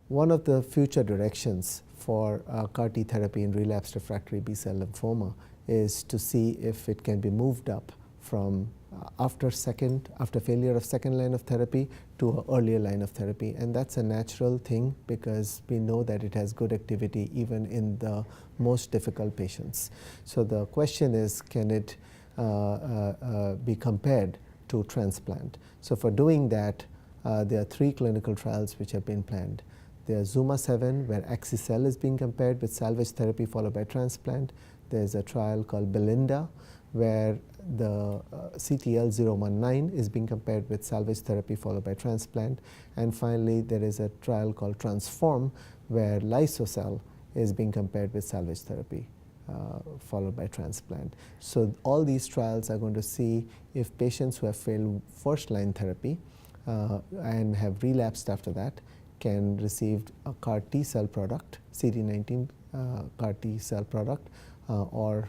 One of the future directions for CAR T therapy in relapsed refractory B-cell lymphoma is to see if it can be moved up from after failure of second line of therapy to an earlier line of therapy. And that's a natural thing because we know that it has good activity even in the most difficult patients. So the question is, can it be compared to transplant? So for doing that, there are 3 clinical trials which have been planned. There's ZUMA-7, where axi-cel is being compared with salvage therapy followed by transplant. There's a trial called Belinda, where the CTL019 is being compared with salvage therapy followed by transplant. And finally, there is a trial called Transform, where Lysocell is being compared with salvage therapy followed by transplant. So all these trials are going to see if patients who have failed first-line therapy and have relapsed after that can receive a CAR T cell product, CD19 CAR T cell product, or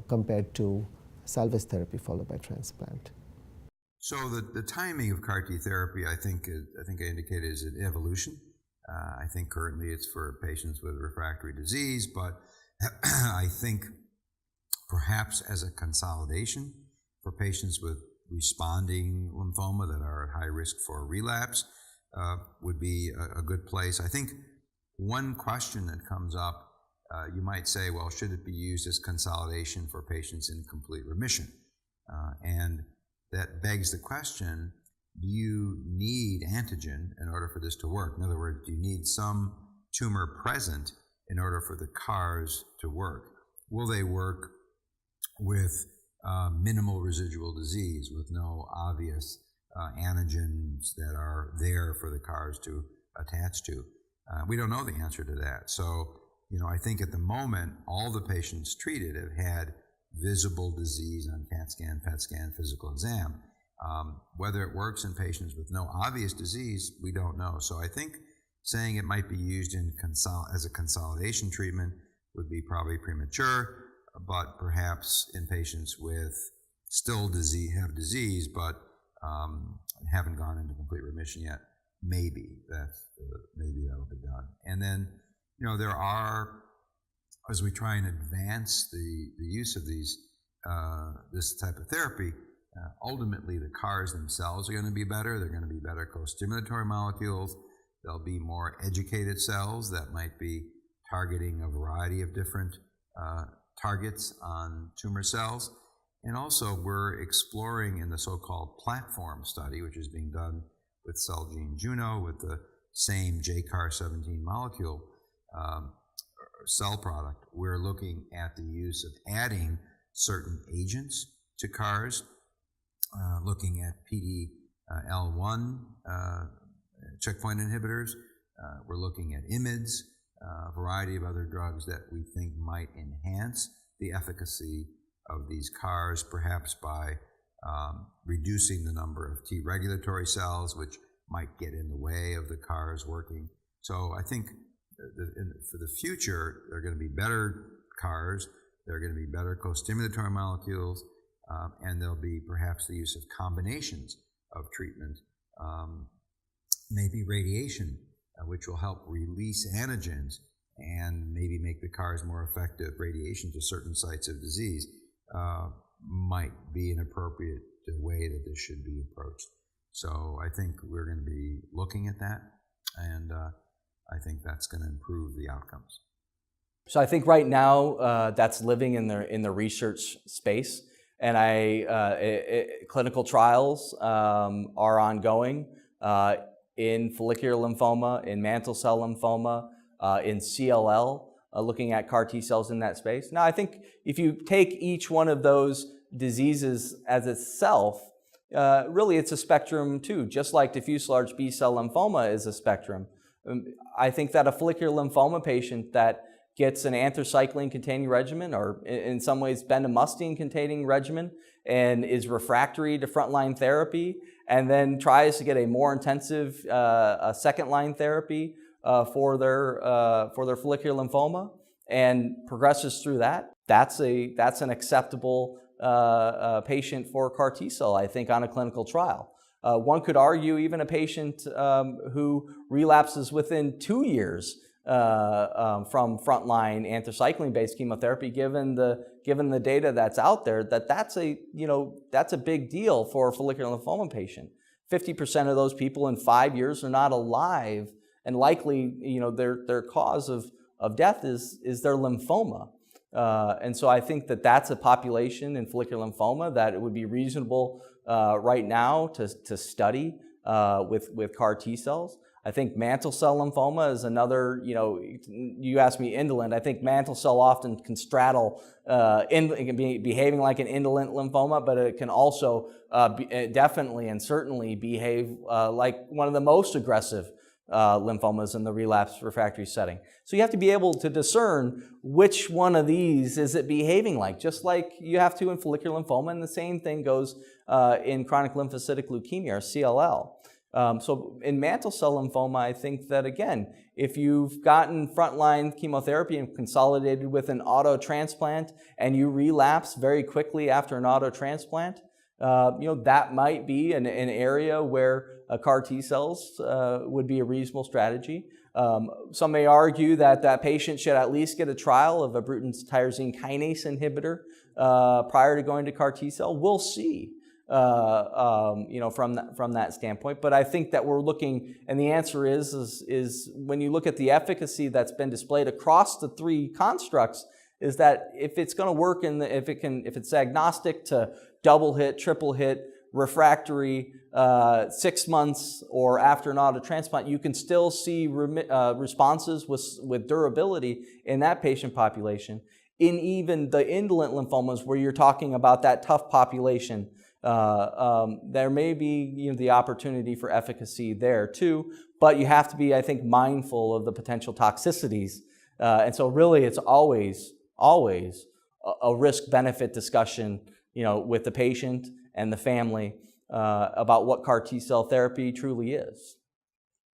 compared to salvage therapy followed by transplant. So the timing of CAR T therapy, I think I indicated, is an evolution. I think currently it's for patients with refractory disease, but I think perhaps as a consolidation for patients with responding lymphoma that are at high risk for relapse would be a good place. I think one question that comes up, you might say, well, should it be used as consolidation for patients in complete remission? And that begs the question, do you need antigen in order for this to work? In other words, do you need some tumor present in order for the CARs to work? Will they work with minimal residual disease, with no obvious antigens that are there for the CARs to attach to? We don't know the answer to that. So, I think at the moment, all the patients treated have had visible disease on CAT scan, PET scan, physical exam. Whether it works in patients with no obvious disease, we don't know. So I think saying it might be used as a consolidation treatment would be probably premature, but perhaps in patients with still have disease, but haven't gone into complete remission yet, maybe that'll be done. And then, there are, as we try and advance the use of this type of therapy, ultimately the CARs themselves are going to be better. They're going to be better co-stimulatory molecules. There'll be more educated cells that might be targeting a variety of different targets on tumor cells. And also we're exploring in the so-called platform study, which is being done with Celgene Juno with the same JCAR17 molecule cell product. We're looking at the use of adding certain agents to CARs, looking at PD-L1 checkpoint inhibitors. We're looking at IMiDs, a variety of other drugs that we think might enhance the efficacy of these CARs, perhaps by reducing the number of T regulatory cells, which might get in the way of the CARs working. So I think for the future, there are going to be better CARs, there are going to be better co-stimulatory molecules, and there'll be perhaps the use of combinations of treatment, maybe radiation, which will help release antigens and maybe make the CARs more effective. Radiation to certain sites of disease might be an appropriate way that this should be approached. So I think we're going to be looking at that, and I think that's going to improve the outcomes. So I think right now that's living in the research space, and clinical trials are ongoing in follicular lymphoma, in mantle cell lymphoma, in CLL, looking at CAR T cells in that space. Now I think if you take each one of those diseases as itself, really it's a spectrum too, just like diffuse large B-cell lymphoma is a spectrum. I think that a follicular lymphoma patient that gets an anthracycline-containing regimen, or in some ways bendamustine-containing regimen, and is refractory to frontline therapy, and then tries to get a more intensive second-line therapy for their follicular lymphoma, and progresses through that, that's an acceptable patient for CAR T cell, I think, on a clinical trial. One could argue even a patient who relapses within 2 years from frontline anthracycline-based chemotherapy, given the data that's out there, that's a big deal for a follicular lymphoma patient. 50% of those people in 5 years are not alive, and likely, their cause of death is their lymphoma. And so I think that's a population in follicular lymphoma that it would be reasonable right now to study with CAR T cells. I think mantle cell lymphoma is another, you asked me indolent. I think mantle cell often can straddle, it can be behaving like an indolent lymphoma, but it can also definitely and certainly behave like one of the most aggressive lymphomas in the relapse refractory setting. So you have to be able to discern which one of these is it behaving like, just like you have to in follicular lymphoma, and the same thing goes in chronic lymphocytic leukemia, or CLL. So in mantle cell lymphoma, I think that, again, if you've gotten frontline chemotherapy and consolidated with an auto transplant and you relapse very quickly after an auto transplant, that might be an area where CAR T cells would be a reasonable strategy. Some may argue that patient should at least get a trial of a Bruton's tyrosine kinase inhibitor prior to going to CAR T cell. We'll see. From that standpoint, but I think that we're looking, and the answer is when you look at the efficacy that's been displayed across the three constructs, is that if it's going to work if it's agnostic to double hit, triple hit, refractory, 6 months or after an auto transplant, you can still see responses with durability in that patient population. In even the indolent lymphomas, where you're talking about that tough population, there may be the opportunity for efficacy there too, but you have to be, I think, mindful of the potential toxicities. And so really it's always a risk-benefit discussion with the patient and the family about what CAR T-cell therapy truly is.